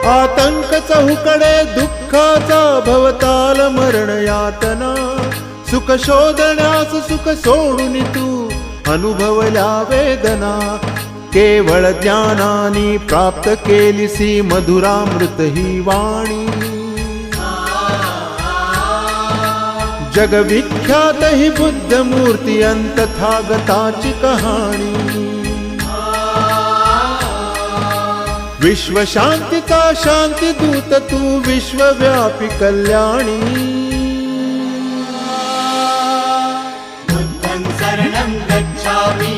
आतंक चहूकडे दुःखाचा भवताल मरण यातना, सुख शोधण्यास सुख सोडून तू अनुभवल्या वेदना, केवळ ज्ञानानी प्राप्त केलीसी मधुरामृत ही वाणी, जगविख्यात ही बुद्ध मूर्ती अंत थागताची कहाणी, विश्व शांतीचा शांती दूत तू विश्वव्यापी कल्याणी, बुद्धं शरणं गच्छामि